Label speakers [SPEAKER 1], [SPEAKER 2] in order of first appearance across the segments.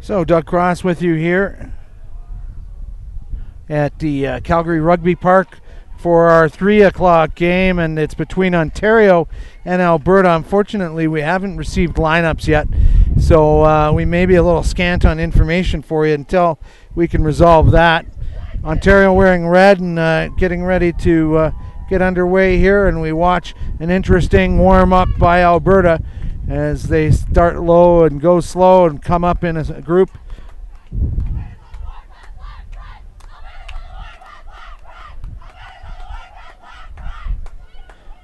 [SPEAKER 1] So Doug Cross with you here at the Calgary Rugby Park for our 3 o'clock game, and it's between Ontario and Alberta. Unfortunately, we haven't received lineups yet, so we may be a little scant on information for you until we can resolve that. Ontario wearing red and getting ready to get underway here, and we watch an interesting warm-up by Alberta as they start low and go slow and come up in a group.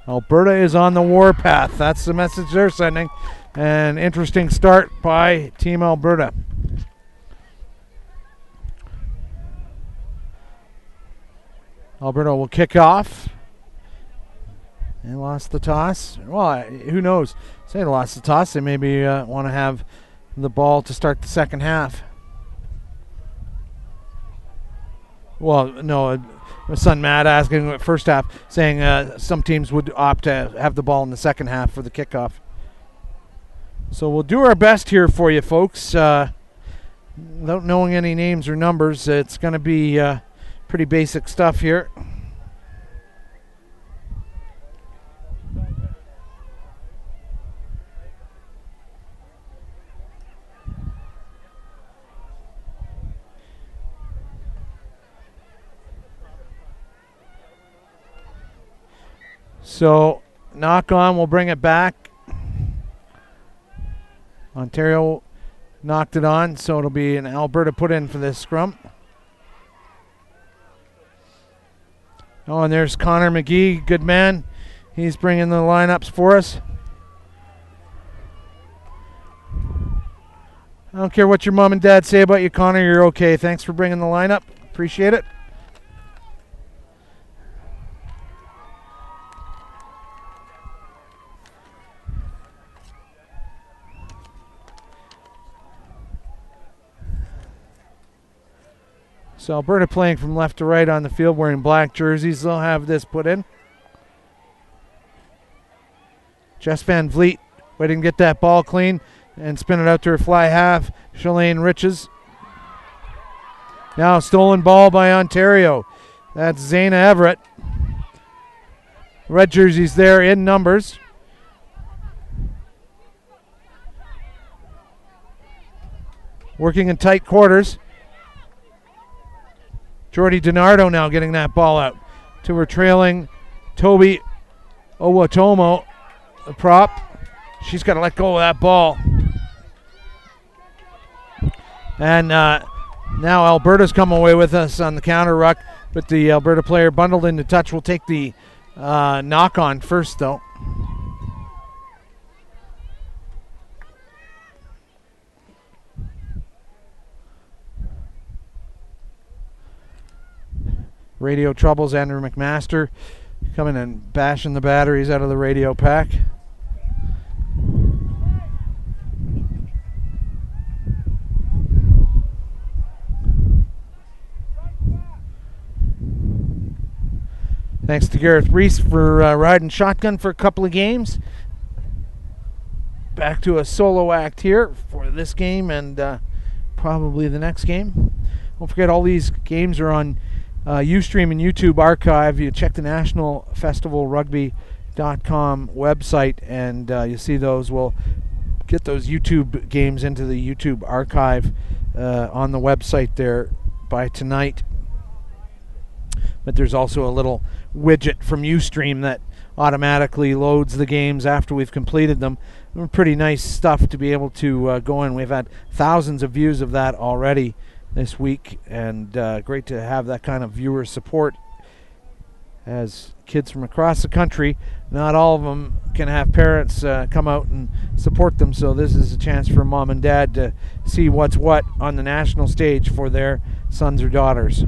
[SPEAKER 1] Alberta is on the warpath. That's the message they're sending. An interesting start by Team Alberta. Alberta will kick off. They lost the toss. Well, who knows? Say they lost the toss. They maybe want to have the ball to start the second half. Well, no, my son Matt asking the first half, saying some teams would opt to have the ball in the second half for the kickoff. So we'll do our best here for you, folks. Without knowing any names or numbers, it's going to be pretty basic stuff here. So, knock on, we'll bring it back. Ontario knocked it on, so it'll be an Alberta put in for this scrum. Oh, and there's Connor McGee, good man. He's bringing the lineups for us. I don't care what your mom and dad say about you, Connor, you're okay. Thanks for bringing the lineup. Appreciate it. So Alberta playing from left to right on the field wearing black jerseys. They'll have this put in. Jess Van Vliet waiting to get that ball clean and spin it out to her fly half. Shalane Riches. Now stolen ball by Ontario. That's Zayna Everett. Red jerseys there in numbers. Working in tight quarters. Jordy DiNardo now getting that ball out to her trailing Toby Owatomo, the prop. She's got to let go of that ball. And now Alberta's come away with us on the counter ruck, but the Alberta player bundled into touch will take the knock on first, though. Radio troubles, Andrew McMaster coming and bashing the batteries out of the radio pack. Thanks to Gareth Reese for riding shotgun for a couple of games. Back to a solo act here for this game and probably the next game. Don't forget, all these games are on Ustream and YouTube archive. You check the National Festival Rugby.com website and you see those. We'll get those YouTube games into the YouTube archive on the website there by tonight. But there's also a little widget from Ustream that automatically loads the games after we've completed them. Pretty nice stuff to be able to go in. We've had thousands of views of that already this week, and great to have that kind of viewer support as kids from across the country, not all of them can have parents come out and support them, so this is a chance for mom and dad to see what's what on the national stage for their sons or daughters.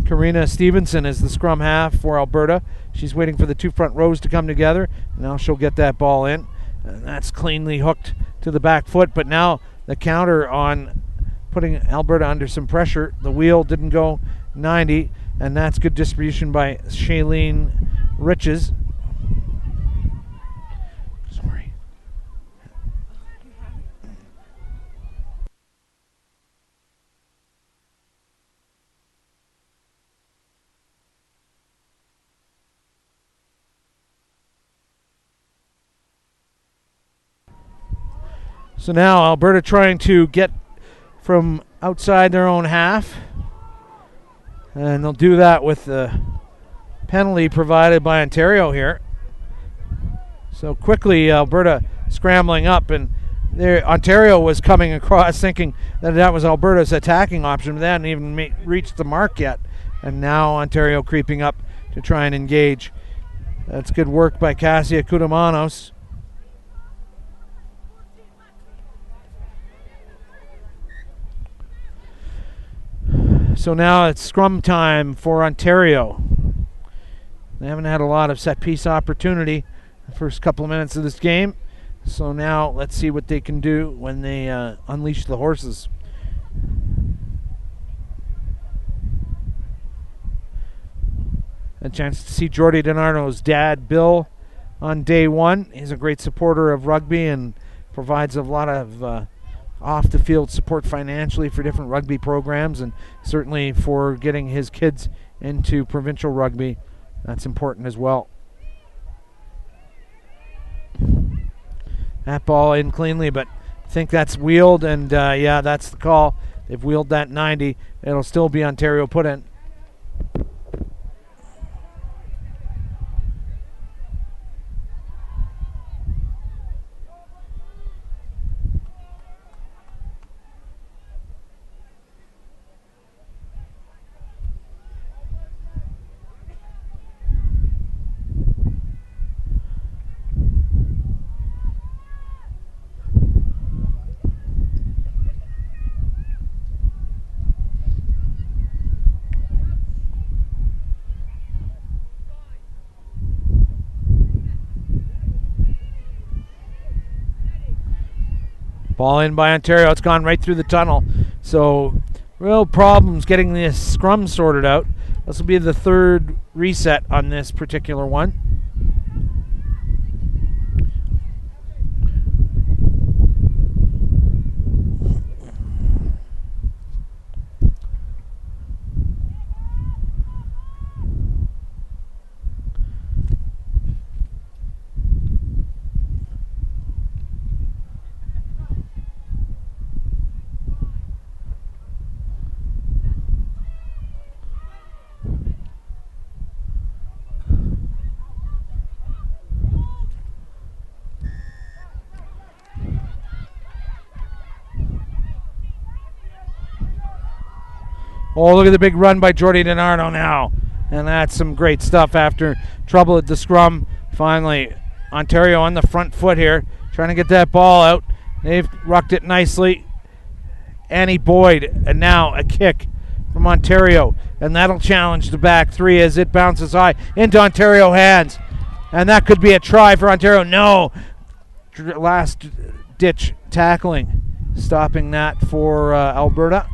[SPEAKER 1] Karina Stevenson is the scrum half for Alberta. She's waiting for the two front rows to come together. Now she'll get that ball in, and that's cleanly hooked to the back foot, but now the counter on putting Alberta under some pressure. The wheel didn't go 90, and that's good distribution by Shailene Riches. So now Alberta trying to get from outside their own half. And they'll do that with the penalty provided by Ontario here. So quickly Alberta scrambling up, and there Ontario was coming across thinking that was Alberta's attacking option, but they hadn't even reached the mark yet. And now Ontario creeping up to try and engage. That's good work by Cassia Koutamanos. So now it's scrum time for Ontario. They haven't had a lot of set piece opportunity the first couple of minutes of this game. So now let's see what they can do when they unleash the horses. A chance to see Jordy DiNardo's dad, Bill, on day one. He's a great supporter of rugby and provides a lot of off-the-field support financially for different rugby programs, and certainly for getting his kids into provincial rugby. That's important as well. That ball in cleanly, but I think that's wheeled, and yeah, that's the call. They've wheeled that 90. It'll still be Ontario put in. Ball in by Ontario. It's gone right through the tunnel. So real problems getting this scrum sorted out. This will be the third reset on this particular one. Oh, look at the big run by Jordy DiNardo now. And that's some great stuff after trouble at the scrum. Finally, Ontario on the front foot here, trying to get that ball out. They've rucked it nicely. Annie Boyd, and now a kick from Ontario. And that'll challenge the back three as it bounces high into Ontario hands. And that could be a try for Ontario. No. Last ditch tackling. Stopping that for Alberta.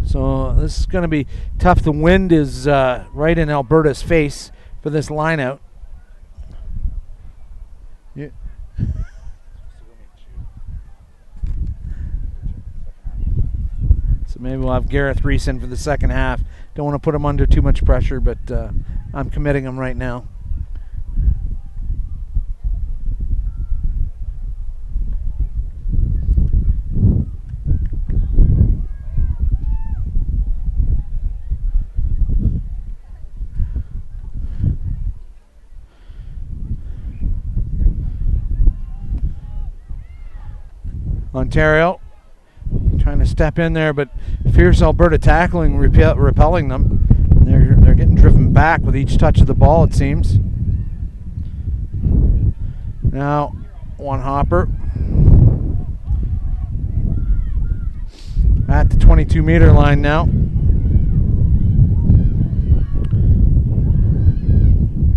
[SPEAKER 1] So this is going to be tough. The wind is right in Alberta's face for this line out. Yeah. So maybe we'll have Gareth Reese in for the second half. Don't want to put him under too much pressure, but I'm committing him right now. Ontario trying to step in there, but fierce Alberta tackling, repelling them. They're getting driven back with each touch of the ball, it seems. Now, one hopper at the 22-meter line now.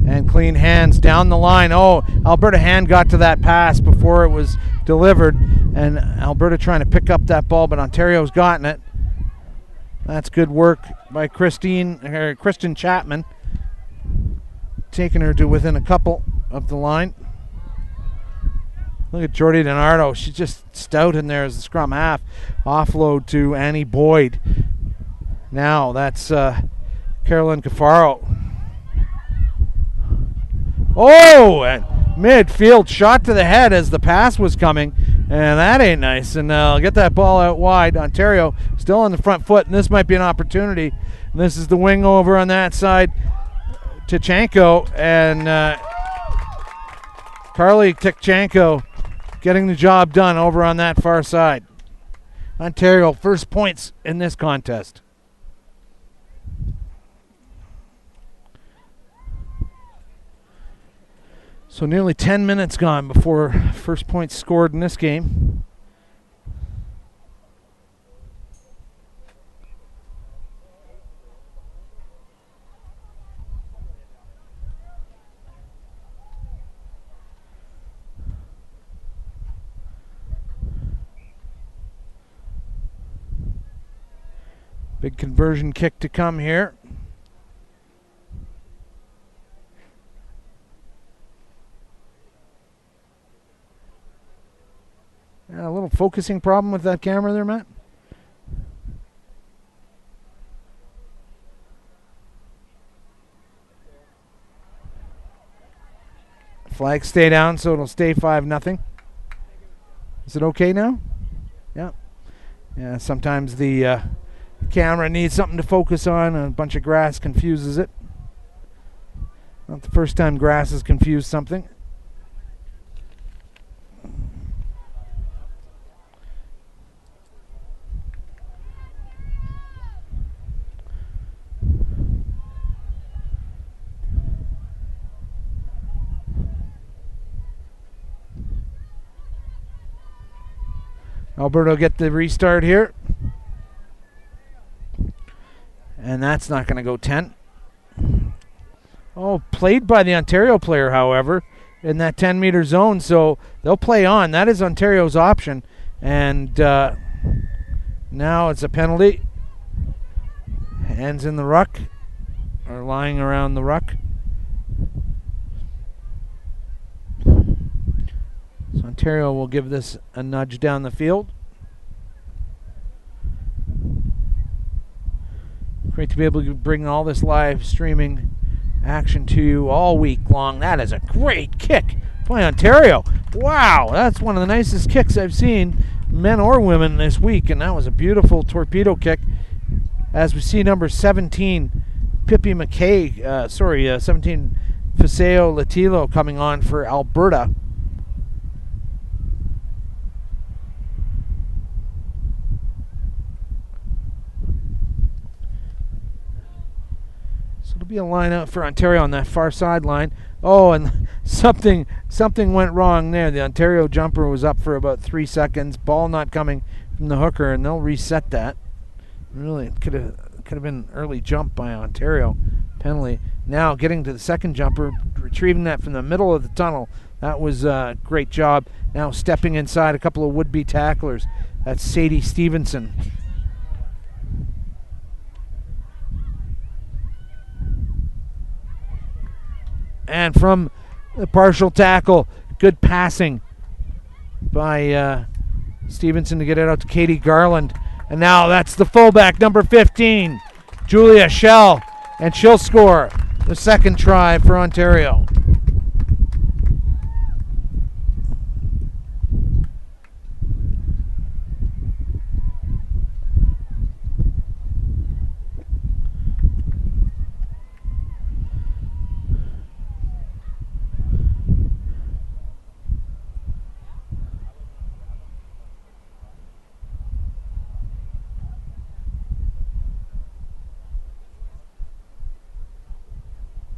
[SPEAKER 1] And clean hands down the line. Oh, Alberta hand got to that pass before it was delivered. And Alberta trying to pick up that ball, but Ontario's gotten it. That's good work by Kristen Chapman. Taking her to within a couple of the line. Look at Jordy DiNardo. She's just stout in there as the scrum half. Offload to Annie Boyd. Now that's Carolyn Cafaro. Oh, and midfield shot to the head as the pass was coming. And that ain't nice. And get that ball out wide. Ontario still on the front foot. And this might be an opportunity. And this is the wing over on that side. Tichenko. And Carly Tichenko getting the job done over on that far side. Ontario first points in this contest. So nearly 10 minutes gone before first point scored in this game. Big conversion kick to come here. A little focusing problem with that camera there, Matt. Flag stay down, so it'll stay 5-0. Is it okay now? Yeah. Yeah, sometimes the camera needs something to focus on, and a bunch of grass confuses it. Not the first time grass has confused something. Alberta will get the restart here. And that's not going to go 10. Oh, played by the Ontario player, however, in that 10-meter zone. So they'll play on. That is Ontario's option. And now it's a penalty. Hands in the ruck. Or lying around the ruck. So Ontario will give this a nudge down the field. Great to be able to bring all this live streaming action to you all week long. That is a great kick by Ontario. Wow, that's one of the nicest kicks I've seen, men or women, this week. And that was a beautiful torpedo kick. As we see number 17, Pippi McKay, 17, Fiseo Latilo coming on for Alberta. It'll be a line out for Ontario on that far sideline. Oh, and something went wrong there. The Ontario jumper was up for about 3 seconds. Ball not coming from the hooker, and they'll reset that. Really, it could have been an early jump by Ontario. Penalty. Now getting to the second jumper, retrieving that from the middle of the tunnel. That was a great job. Now stepping inside a couple of would-be tacklers. That's Sadie Stevenson. And from the partial tackle, good passing by Stevenson to get it out to Katie Garland. And now that's the fullback, number 15, Julia Schell. And she'll score the second try for Ontario.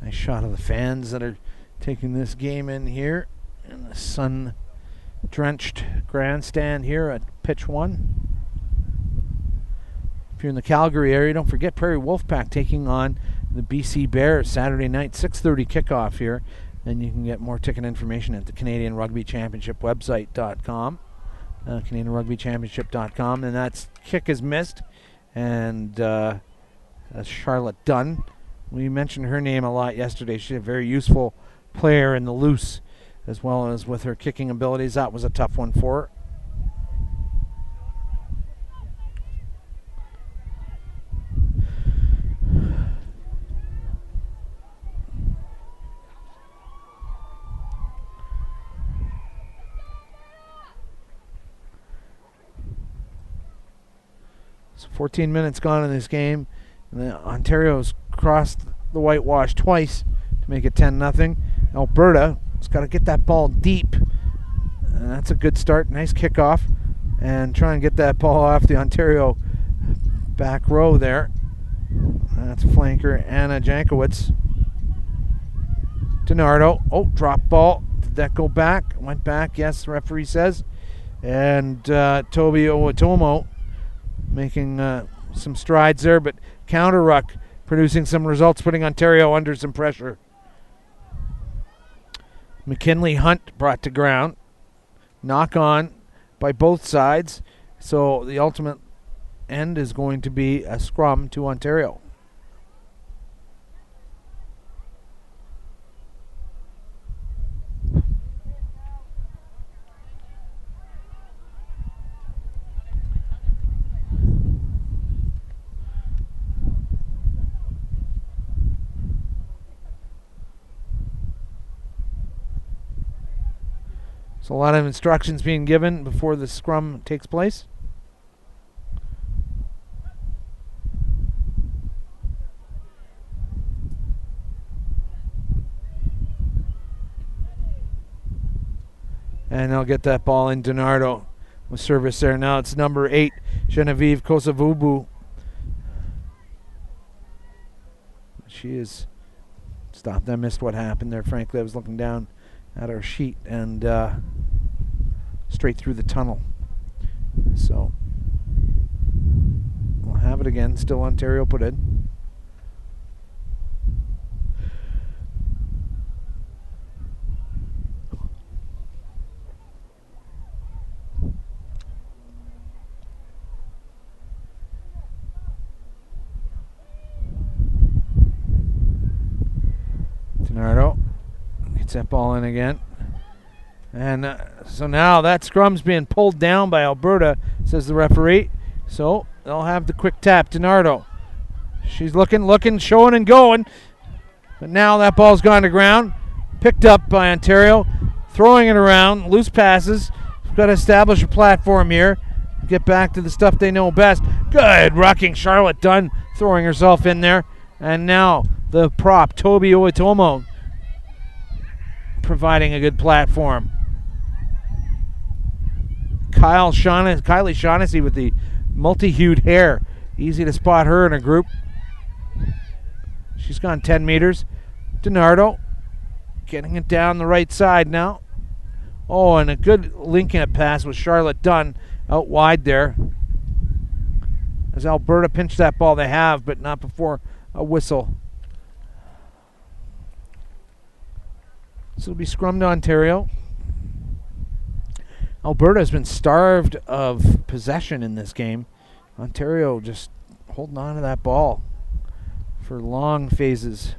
[SPEAKER 1] Nice shot of the fans that are taking this game in here in the sun-drenched grandstand here at Pitch 1. If you're in the Calgary area, don't forget Prairie Wolfpack taking on the BC Bears Saturday night, 6:30 kickoff here. And you can get more ticket information at the Canadian Rugby Championship website.com, CanadianRugbyChampionship.com. And that kick is missed. And that's Charlotte Dunn. We mentioned her name a lot yesterday. She's a very useful player in the loose as well as with her kicking abilities. That was a tough one for her. So 14 minutes gone in this game, and Ontario's crossed the whitewash twice to make it 10-0. Alberta has got to get that ball deep, and that's a good start. Nice kickoff, and try and get that ball off the Ontario back row there. That's flanker Anna Jankowicz. DiNardo, drop ball. Did that go back? Went back, yes, the referee says. And Toby Owatomo making some strides there, but counter ruck producing some results, putting Ontario under some pressure. McKinley Hunt brought to ground. Knock on by both sides. So the ultimate end is going to be a scrum to Ontario. So a lot of instructions being given before the scrum takes place. And they'll get that ball in. DiNardo with service there. Now it's number 8, Genevieve Kosovubu. She is stopped. I missed what happened there. Frankly, I was looking down at our sheet and straight through the tunnel. So we'll have it again. Still Ontario put in. DiNardo gets that ball in again. And so now that scrum's being pulled down by Alberta, says the referee. So they'll have the quick tap. DiNardo. She's looking, showing and going. But now that ball's gone to ground. Picked up by Ontario. Throwing it around. Loose passes. We've got to establish a platform here. Get back to the stuff they know best. Good rucking. Charlotte Dunn throwing herself in there. And now the prop, Toby Owatomo, providing a good platform. Kylie Shaughnessy with the multi-hued hair. Easy to spot her in a group. She's gone 10 meters. DiNardo getting it down the right side now. Oh, and a good link-up pass with Charlotte Dunn out wide there. As Alberta pinched that ball, they have, but not before a whistle. So it'll be scrum to Ontario. Alberta has been starved of possession in this game. Ontario just holding on to that ball for long phases.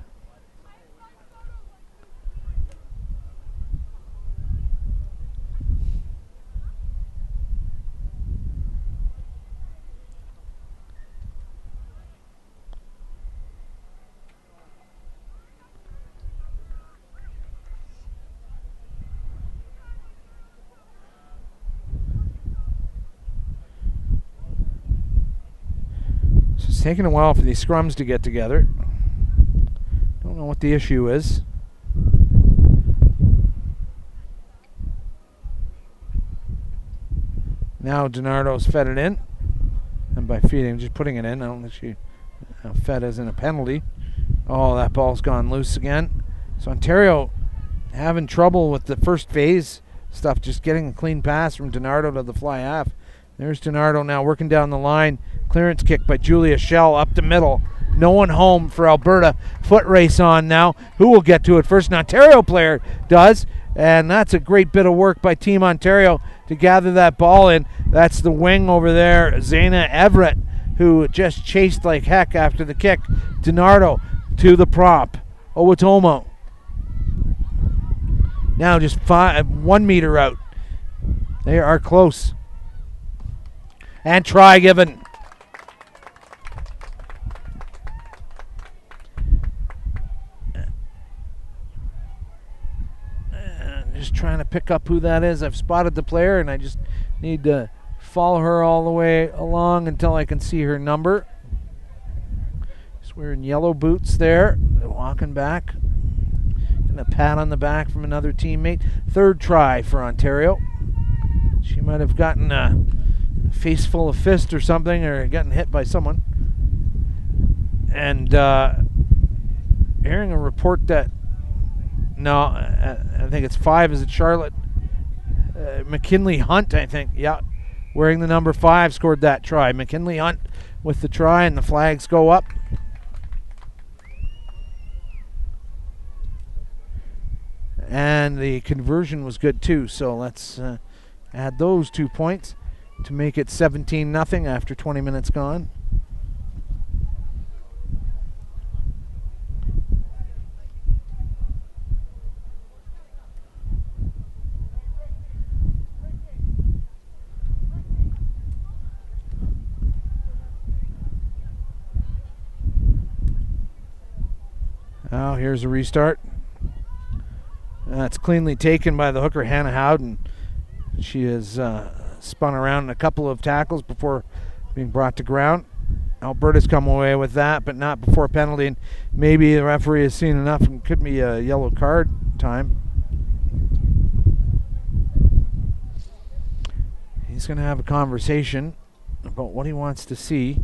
[SPEAKER 1] It's taking a while for these scrums to get together. Don't know what the issue is. Now DiNardo's fed it in. And by feeding, just putting it in. I don't think she fed isn't a penalty. Oh, that ball's gone loose again. So Ontario having trouble with the first phase stuff, just getting a clean pass from DiNardo to the fly half. There's DiNardo now working down the line. Clearance kick by Julia Schell up the middle. No one home for Alberta. Foot race on now. Who will get to it first? An Ontario player does. And that's a great bit of work by Team Ontario to gather that ball in. That's the wing over there, Zaina Everett, who just chased like heck after the kick. DiNardo to the prop. Owatomo. Now just 1 meter out. They are close. And try given. Just trying to pick up who that is. I've spotted the player, and I just need to follow her all the way along until I can see her number. She's wearing yellow boots there, walking back. And a pat on the back from another teammate. Third try for Ontario. She might have gotten a face full of fist or something, or gotten hit by someone. And hearing a report that I think it's 5. Is it Charlotte? McKinley Hunt, I think. Yeah, wearing the number 5 scored that try. McKinley Hunt with the try, and the flags go up. And the conversion was good too, so let's add those 2 points to make it 17-0 after 20 minutes gone. Now here's a restart. That's cleanly taken by the hooker, Hannah Howden. She has spun around in a couple of tackles before being brought to ground. Alberta's come away with that, but not before penalty. And maybe the referee has seen enough and could be a yellow card time. He's going to have a conversation about what he wants to see.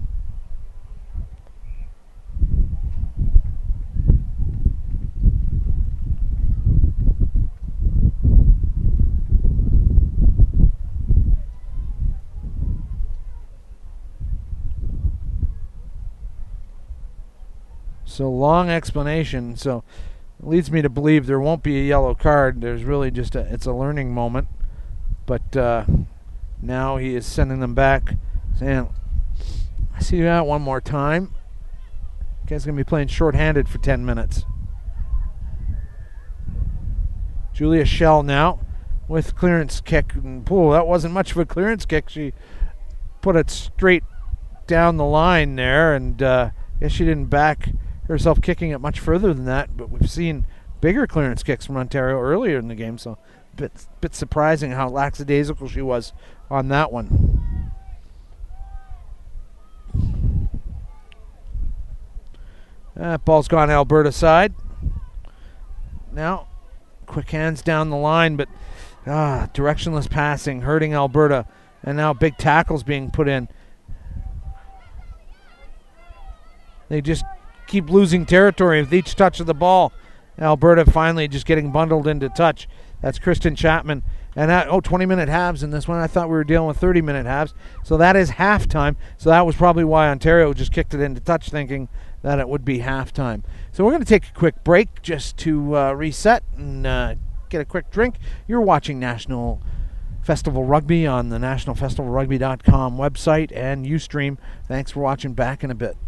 [SPEAKER 1] So long explanation. So it leads me to believe there won't be a yellow card. There's really just it's a learning moment. But now he is sending them back, saying, I see that one more time. You guys are going to be playing shorthanded for 10 minutes. Julia Schell now with clearance kick. Oh, that wasn't much of a clearance kick. She put it straight down the line there, and I guess she didn't back herself kicking it much further than that, but we've seen bigger clearance kicks from Ontario earlier in the game, so bit surprising how lackadaisical she was on that one. Ball's gone Alberta side. Now, quick hands down the line, but directionless passing hurting Alberta, and now big tackles being put in. They just keep losing territory with each touch of the ball. Alberta finally just getting bundled into touch. That's Kristen Chapman. And 20-minute halves in this one. I thought we were dealing with 30-minute halves. So that is halftime. So that was probably why Ontario just kicked it into touch, thinking that it would be halftime. So we're going to take a quick break just to reset and get a quick drink. You're watching National Festival Rugby on the nationalfestivalrugby.com website and Ustream. Thanks for watching. Back in a bit.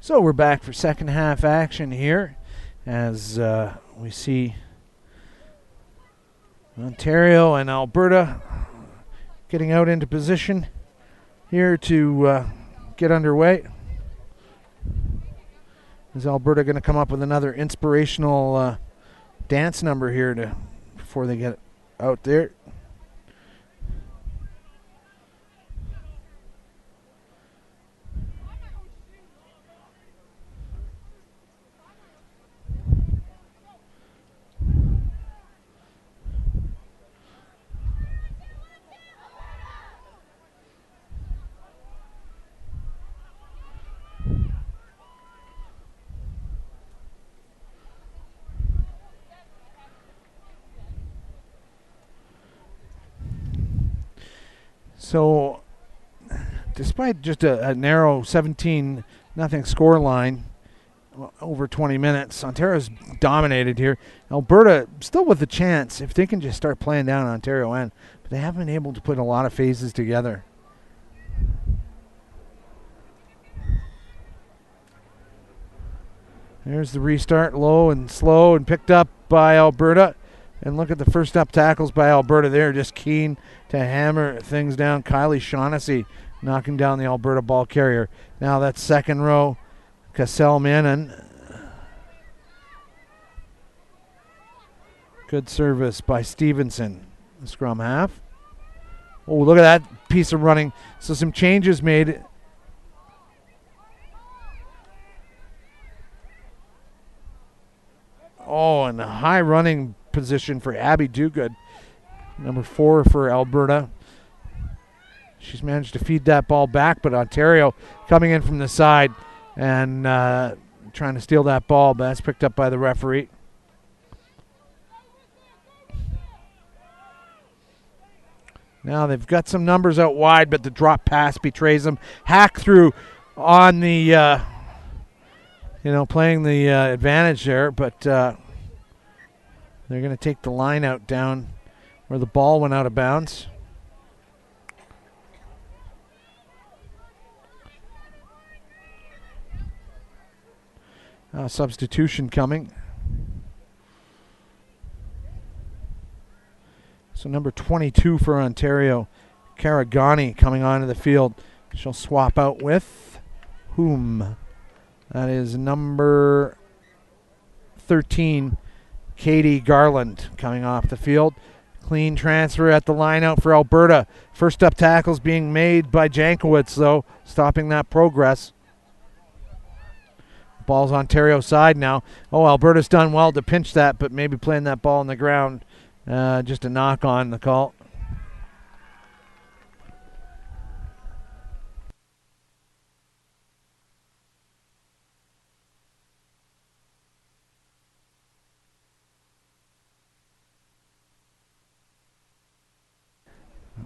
[SPEAKER 1] So we're back for second half action here as we see Ontario and Alberta getting out into position here to get underway. Is Alberta going to come up with another inspirational dance number here before they get out there? So, despite just a narrow 17-0 score line over 20 minutes, Ontario's dominated here. Alberta still with a chance if they can just start playing down Ontario end, but they haven't been able to put a lot of phases together. There's the restart, low and slow and picked up by Alberta. And look at the first up tackles by Alberta. They're just keen to hammer things down. Kylie Shaughnessy knocking down the Alberta ball carrier. Now that's second row. Cassell-Mannon. Good service by Stevenson. The scrum half. Oh, look at that piece of running. So some changes made. Oh, and a high running position for Abby Duguid, number 4 for Alberta. She's managed to feed that ball back, but Ontario coming in from the side and trying to steal that ball, but that's picked up by the referee. Now they've got some numbers out wide, but the drop pass betrays them. Hack through on the, playing the advantage there, but they're going to take the line out down where the ball went out of bounds. Substitution coming. So number 22 for Ontario, Karagani, coming onto the field. She'll swap out with whom? That is number 13, Katie Garland, coming off the field. Clean transfer at the line out for Alberta. First up tackles being made by Jankowicz, though, stopping that progress. Ball's Ontario side now. Oh, Alberta's done well to pinch that, but maybe playing that ball on the ground. Just a knock on the call.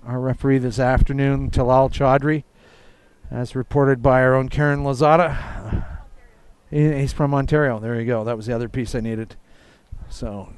[SPEAKER 1] Our referee this afternoon, Talal Chaudhry, as reported by our own Karen Lozada. He's from Ontario. There you go. That was the other piece I needed. So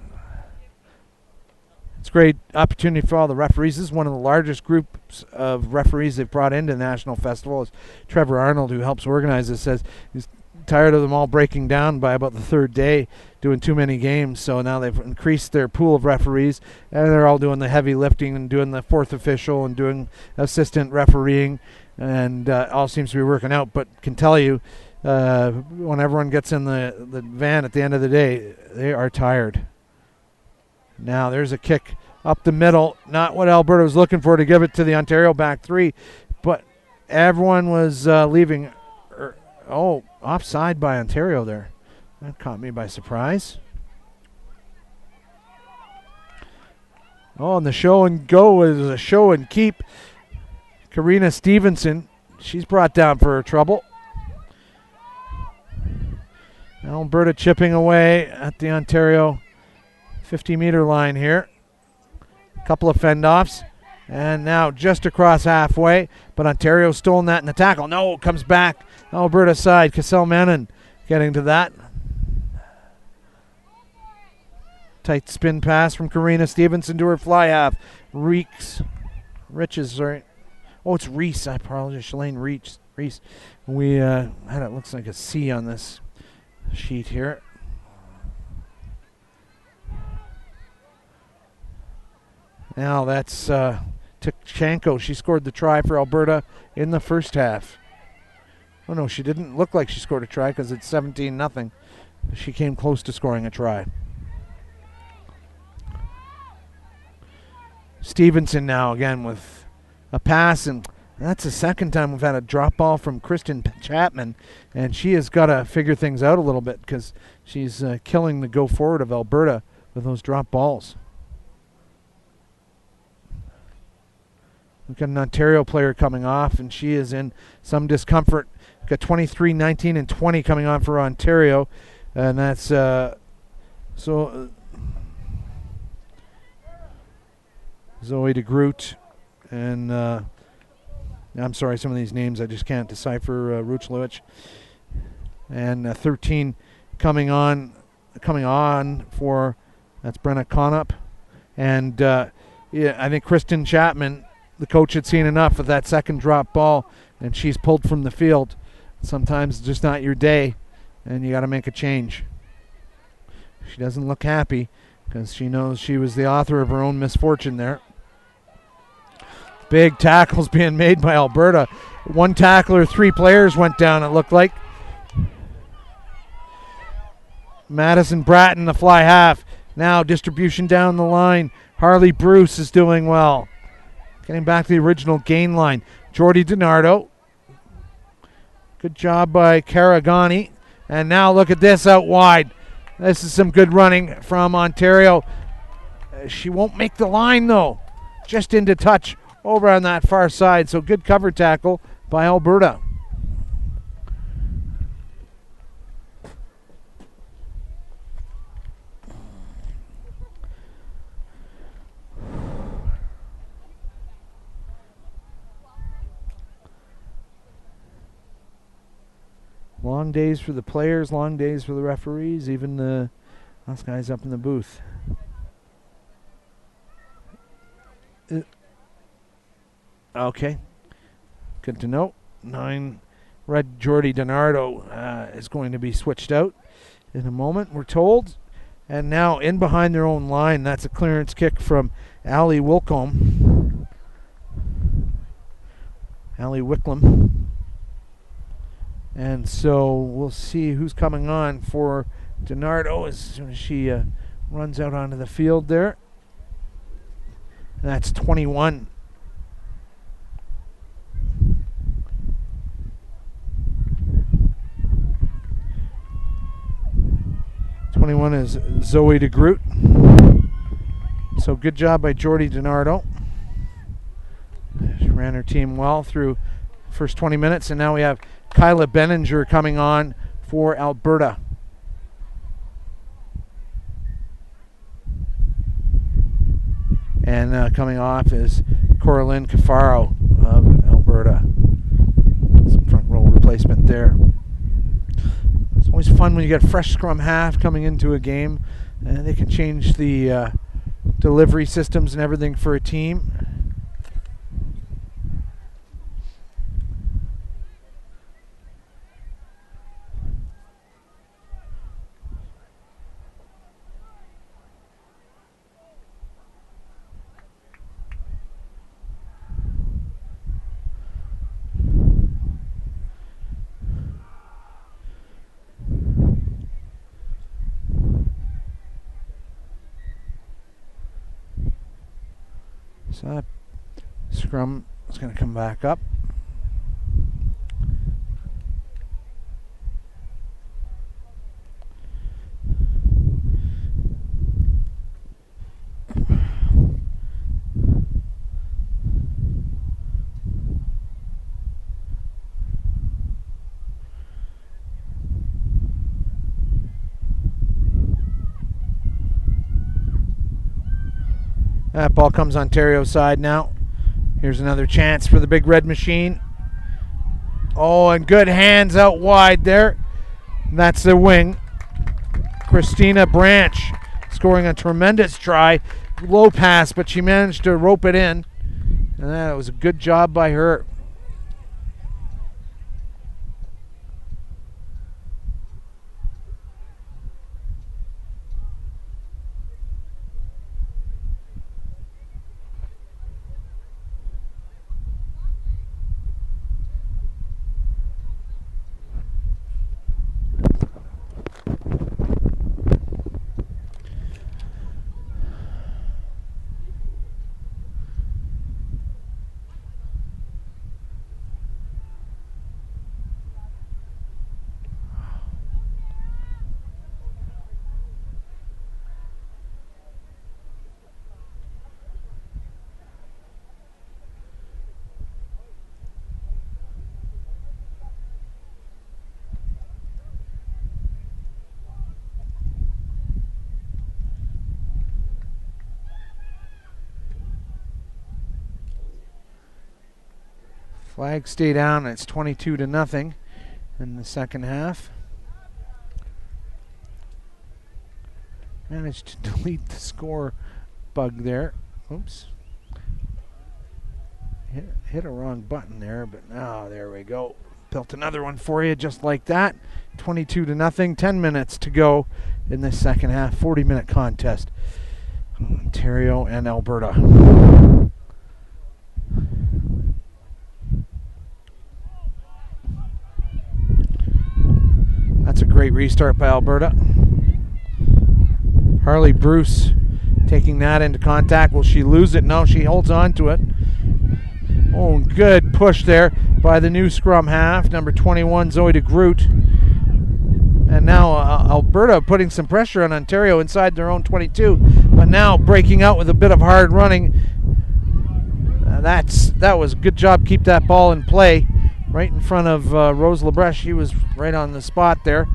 [SPEAKER 1] it's a great opportunity for all the referees. This is one of the largest groups of referees they've brought into the National Festival. As Trevor Arnold, who helps organize this, says he's tired of them all breaking down by about the third day, doing too many games. So now they've increased their pool of referees, and they're all doing the heavy lifting and doing the fourth official and doing assistant refereeing, and all seems to be working out. But can tell you, when everyone gets in the van at the end of the day, they are tired. Now there's a kick up the middle, not what Alberta was looking for to give it to the Ontario back three, but everyone was leaving. Offside by Ontario there. That caught me by surprise. Oh, and the show and go is a show and keep. Karina Stevenson, she's brought down for her trouble. Alberta chipping away at the Ontario 50-meter line here. A couple of fend-offs. And now just across halfway. But Ontario stolen that in the tackle. No, it comes back. Alberta side. Cassell-Mannon getting to that. Tight spin pass from Karina Stevenson to her fly half. Riches, sorry. Oh, it's Reese. I apologize. Shalane Reese. We had it looks like a C on this sheet here. Now that's Tkachenko. She scored the try for Alberta in the first half. Oh, no, she didn't look like she scored a try because it's 17-0. She came close to scoring a try. Stevenson now again with a pass, and that's the second time we've had a drop ball from Kristen Chapman, and she has got to figure things out a little bit because she's killing the go forward of Alberta with those drop balls. We've got an Ontario player coming off, and she is in some discomfort. We've got 23, 19, and 20 coming on for Ontario, and that's Zoe de Groot, and I'm sorry, some of these names I just can't decipher. Ruchlovich, and 13 coming on for, that's Brenna Conup, and I think Kristen Chapman, the coach, had seen enough of that second drop ball, and she's pulled from the field. Sometimes it's just not your day, and you got to make a change. She doesn't look happy because she knows she was the author of her own misfortune there. Big tackles being made by Alberta. One tackler, 3 players went down, it looked like. Madison Bratton, the fly half. Now distribution down the line. Harley Bruce is doing well. Getting back to the original gain line. Jordy DiNardo. Good job by Caragani. And now look at this out wide. This is some good running from Ontario. She won't make the line though. Just into touch over on that far side. So good cover tackle by Alberta. Long days for the players, long days for the referees, even us guys up in the booth. Okay, good to know. 9, Red Jordy DiNardo is going to be switched out in a moment, we're told. And now in behind their own line, that's a clearance kick from Allie Wicklum. And so we'll see who's coming on for DiNardo as soon as she runs out onto the field there. And that's 21. Is Zoe de Groot. So good job by Jordy DiNardo. She ran her team well through the first 20 minutes, and now we have Kyla Benninger coming on for Alberta. And coming off is Coraline Cafaro of Alberta. Some front row replacement there. It's always fun when you get a fresh scrum half coming into a game, and they can change the delivery systems and everything for a team. So that scrum is going to come back up. That ball comes Ontario's side now. Here's another chance for the Big Red Machine. Oh, and good hands out wide there. And that's the wing. Christina Branch scoring a tremendous try. Low pass, but she managed to rope it in. And that was a good job by her. Flags stay down. It's 22-0 in the second half. Managed to delete the score bug there. Oops. Hit a wrong button there, but now there we go. Built another one for you just like that. 22-0. 10 minutes to go in this second half. 40-minute contest. Ontario and Alberta. That's a great restart by Alberta. Harley Bruce taking that into contact. Will she lose it? No, she holds on to it. Oh, good push there by the new scrum half, number 21, Zoe de Groot. And now Alberta putting some pressure on Ontario inside their own 22, but now breaking out with a bit of hard running. That was a good job. Keep that ball in play right in front of Rose Lebrecht. She was right on the spot there.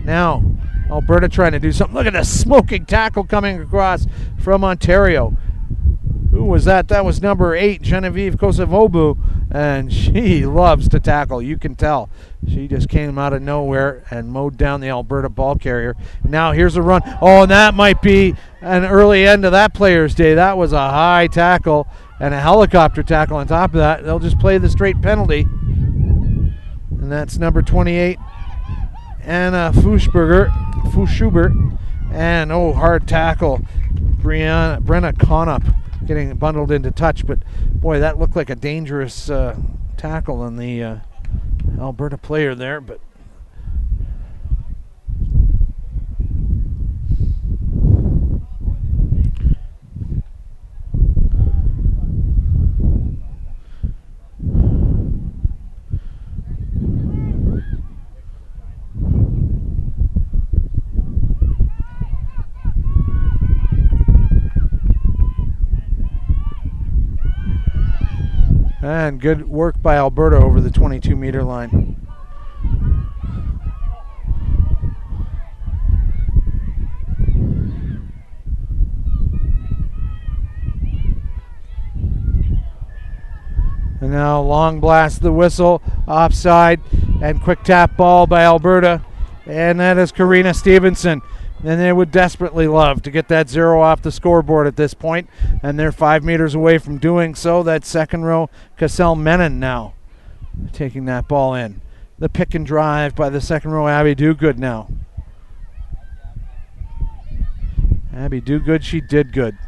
[SPEAKER 1] Now Alberta trying to do something. Look at the smoking tackle coming across from Ontario. Who was that? That was number 8, Genevieve Kosovobu, and she loves to tackle. You can tell. She just came out of nowhere and mowed down the Alberta ball carrier. Now here's a run. Oh, and that might be an early end of that player's day. That was a high tackle and a helicopter tackle on top of that. They'll just play the straight penalty. And that's number 28, Anna Fuschberger. And, hard tackle. Brenna Conup getting bundled into touch, but boy, that looked like a dangerous tackle on the Alberta player there. But and good work by Alberta over the 22-meter line. And now long blast the whistle, offside, and quick tap ball by Alberta. And that is Karina Stevenson. And they would desperately love to get that 0 off the scoreboard at this point, and they're 5 meters away from doing so. That second row, Cassell Menon now taking that ball in. The pick and drive by the second row, Abby Dogood now. Abby Dogood, she did good.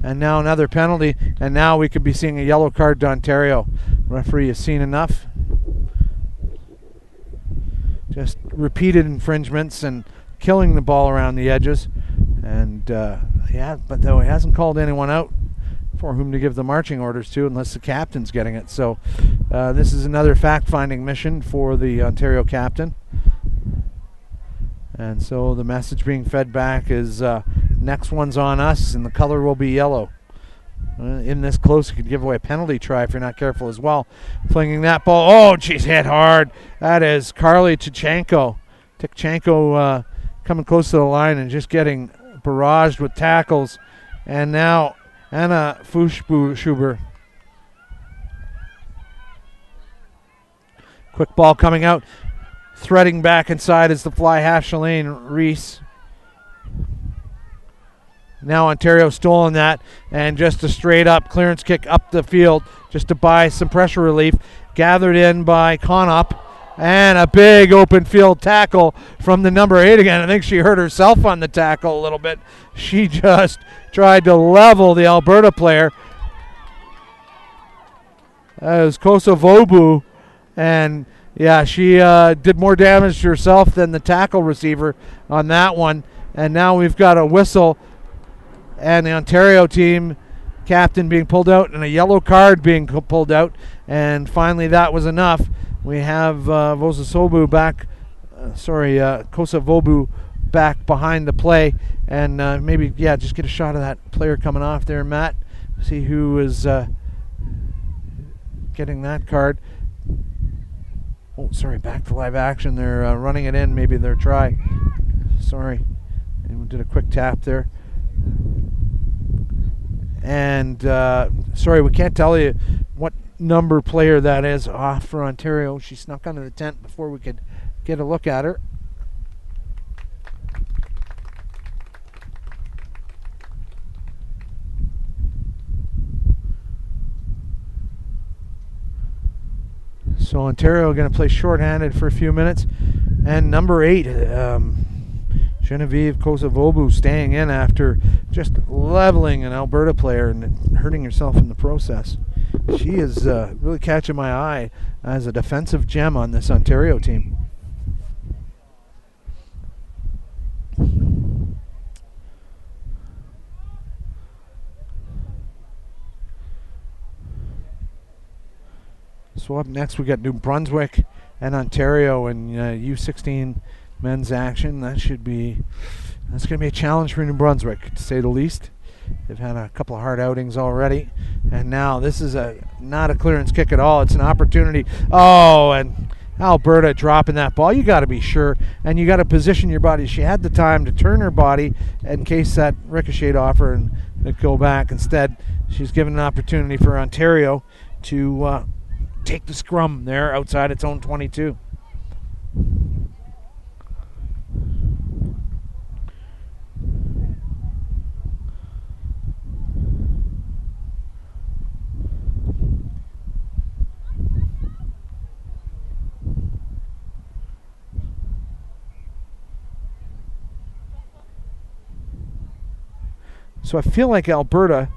[SPEAKER 1] And now another penalty, and now we could be seeing a yellow card to Ontario. Referee has seen enough. Just repeated infringements and killing the ball around the edges, and but though he hasn't called anyone out for whom to give the marching orders to, unless the captain's getting it. So this is another fact-finding mission for the Ontario captain, and so the message being fed back is next one's on us, and the color will be yellow. In this close, you could give away a penalty try if you're not careful as well. Flinging that ball. Oh, she's hit hard. That is Carly Tichenko. Coming close to the line and just getting barraged with tackles. And now Anna Fuschberger. Quick ball coming out. Threading back inside is the fly half, Shalane Reese. Now Ontario stolen that, and just a straight up clearance kick up the field just to buy some pressure relief. Gathered in by Conop, and a big open field tackle from the number 8 again. I think she hurt herself on the tackle a little bit. She just tried to level the Alberta player. That was Kosovobu, and yeah, she did more damage to herself than the tackle receiver on that one. And now we've got a whistle, and the Ontario team captain being pulled out and a yellow card being pulled out. And finally, that was enough. We have Kosovobu back behind the play, and maybe just get a shot of that player coming off there, Matt. See who is getting that card. Oh, sorry, back to live action. They're running it in. Maybe their try. Sorry, and we did a quick tap there. And sorry, we can't tell you what number player that is off for Ontario. She snuck under the tent before we could get a look at her. So Ontario going to play shorthanded for a few minutes. And number 8, Genevieve Kosovobu, staying in after just leveling an Alberta player and hurting herself in the process. She is really catching my eye as a defensive gem on this Ontario team. So up next we got New Brunswick and Ontario in U16 men's action. That's going to be a challenge for New Brunswick, to say the least. They've had a couple of hard outings already, and now this is not a clearance kick at all. It's an opportunity. Oh, and Alberta dropping that ball. You got to be sure, and you got to position your body. She had the time to turn her body in case that ricocheted off her and go back. Instead, she's given an opportunity for Ontario to take the scrum there outside its own 22. So I feel like Alberta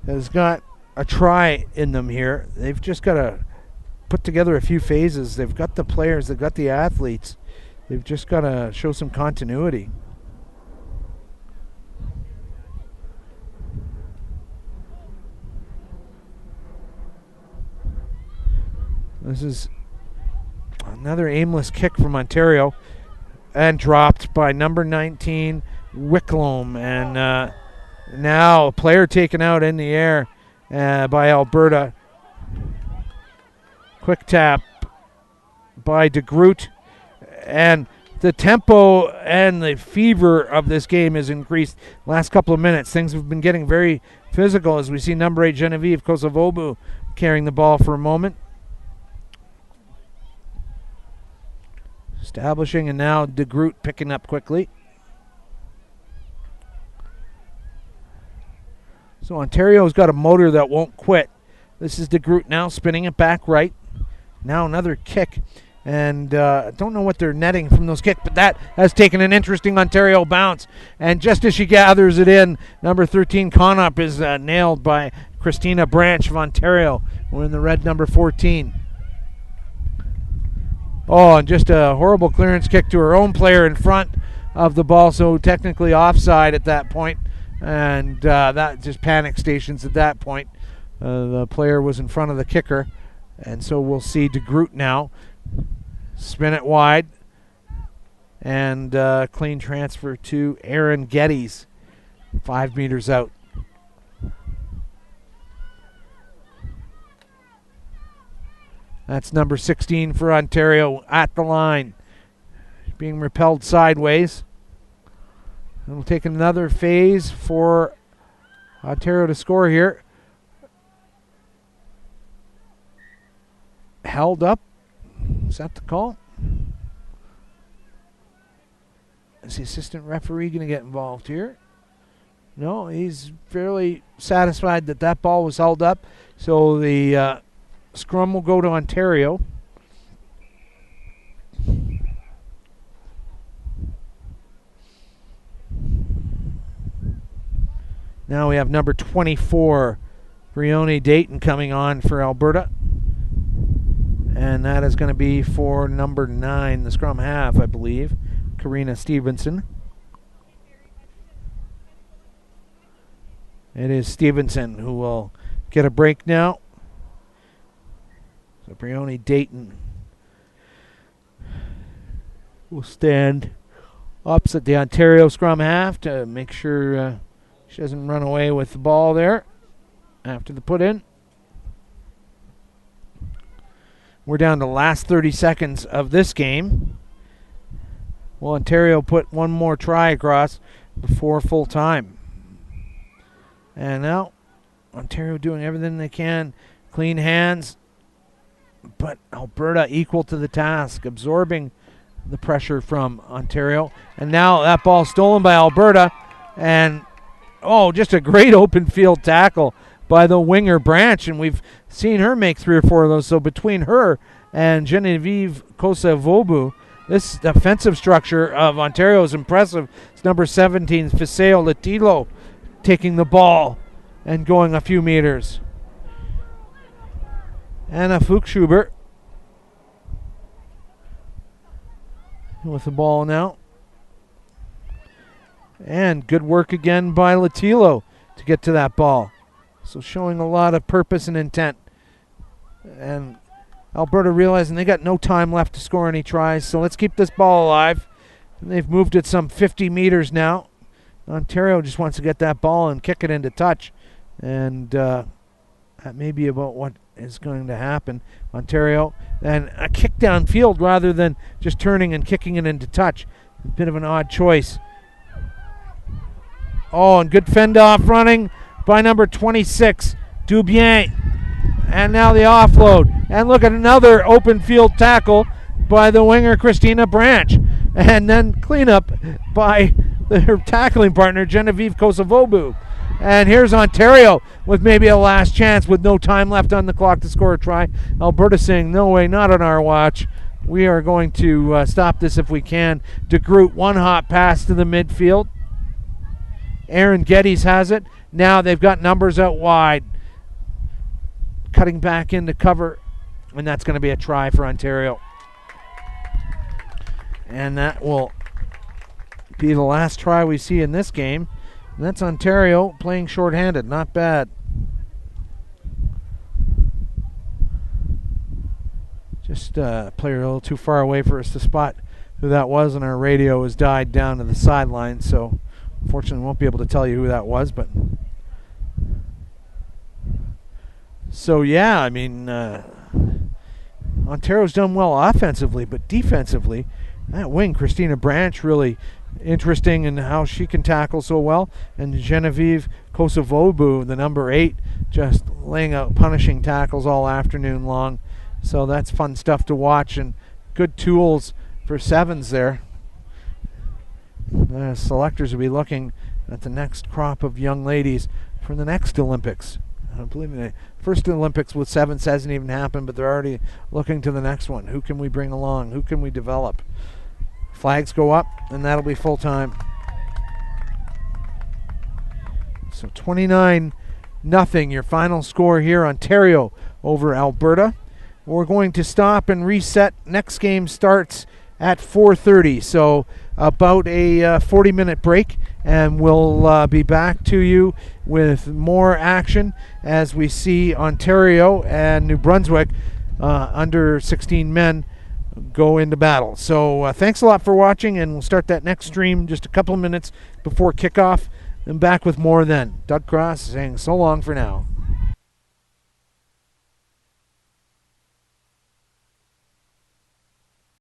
[SPEAKER 1] has got a try in them here. They've just got to put together a few phases. They've got the players, they've got the athletes. They've just got to show some continuity. This is another aimless kick from Ontario, and dropped by number 19, Wicklom. And now a player taken out in the air by Alberta. Quick tap by De Groot, and the tempo and the fever of this game has increased last couple of minutes. Things have been getting very physical as we see number 8 Genevieve Kosovobu carrying the ball for a moment. Establishing, and now De Groot picking up quickly. So Ontario's got a motor that won't quit. This is De Groot now spinning it back right. Now another kick, and I don't know what they're netting from those kicks, but that has taken an interesting Ontario bounce. And just as she gathers it in, number 13 Conop is nailed by Christina Branch of Ontario. We're in the red number 14. Oh, and just a horrible clearance kick to her own player in front of the ball, so technically offside at that point. And that just panic stations at that point. The player was in front of the kicker. And so we'll see De Groot now spin it wide, and clean transfer to Aaron Geddes, 5 meters out. That's number 16 for Ontario at the line, being repelled sideways. And we'll take another phase for Ontario to score here. Held up. Is that the call? Is the assistant referee going to get involved here? No, he's fairly satisfied that that ball was held up. So the scrum will go to Ontario. Now we have number 24, Brioni Dayton, coming on for Alberta. And that is going to be for number 9, the scrum half, I believe, Karina Stevenson. It is Stevenson who will get a break now. So Brioni Dayton will stand opposite the Ontario scrum half to make sure she doesn't run away with the ball there after the put in. We're down to the last 30 seconds of this game. Will Ontario put one more try across before full time? And now Ontario doing everything they can. Clean hands. But Alberta equal to the task, absorbing the pressure from Ontario. And now that ball stolen by Alberta. And, just a great open field tackle by the winger Branch. And we've seen her make 3 or 4 of those. So between her and Genevieve Kosovobu, this defensive structure of Ontario is impressive. It's number 17, Fiseo Latilo, taking the ball and going a few meters. Anna Fuchschuber with the ball now. And good work again by Latilo to get to that ball. So showing a lot of purpose and intent. And Alberta realizing they got no time left to score any tries. So let's keep this ball alive. And they've moved it some 50 meters now. Ontario just wants to get that ball and kick it into touch. And that may be about what is going to happen. Ontario, and a kick downfield rather than just turning and kicking it into touch. A bit of an odd choice. And good fend off running by number 26, Dubien. And now the offload. And look at another open field tackle by the winger, Christina Branch. And then cleanup by her tackling partner, Genevieve Kosovobu. And here's Ontario with maybe a last chance with no time left on the clock to score a try. Alberta saying, no way, not on our watch. We are going to stop this if we can. De Groot, one hot pass to the midfield. Aaron Geddes has it. Now they've got numbers out wide. Cutting back into cover. And that's going to be a try for Ontario. And that will be the last try we see in this game. And that's Ontario playing shorthanded. Not bad. Just a player a little too far away for us to spot who that was, and our radio has died down to the sideline, so unfortunately we won't be able to tell you who that was. But so yeah, I mean, Ontario's done well offensively, but defensively, that wing, Christina Branch, really interesting in how she can tackle so well. And Genevieve Kosovobu, the number 8, just laying out punishing tackles all afternoon long. So that's fun stuff to watch, and good tools for sevens there. The selectors will be looking at the next crop of young ladies for the next Olympics. I believe the first Olympics with sevens hasn't even happened, but they're already looking to the next one. Who can we bring along? Who can we develop? Flags go up, and that'll be full time. So 29-0, your final score here, Ontario over Alberta. We're going to stop and reset. Next game starts at 4:30, so about a 40-minute break, and we'll be back to you with more action as we see Ontario and New Brunswick under 16 men go into battle. So thanks a lot for watching, and we'll start that next stream just a couple of minutes before kickoff, and back with more then. Doug Cross saying so long for now.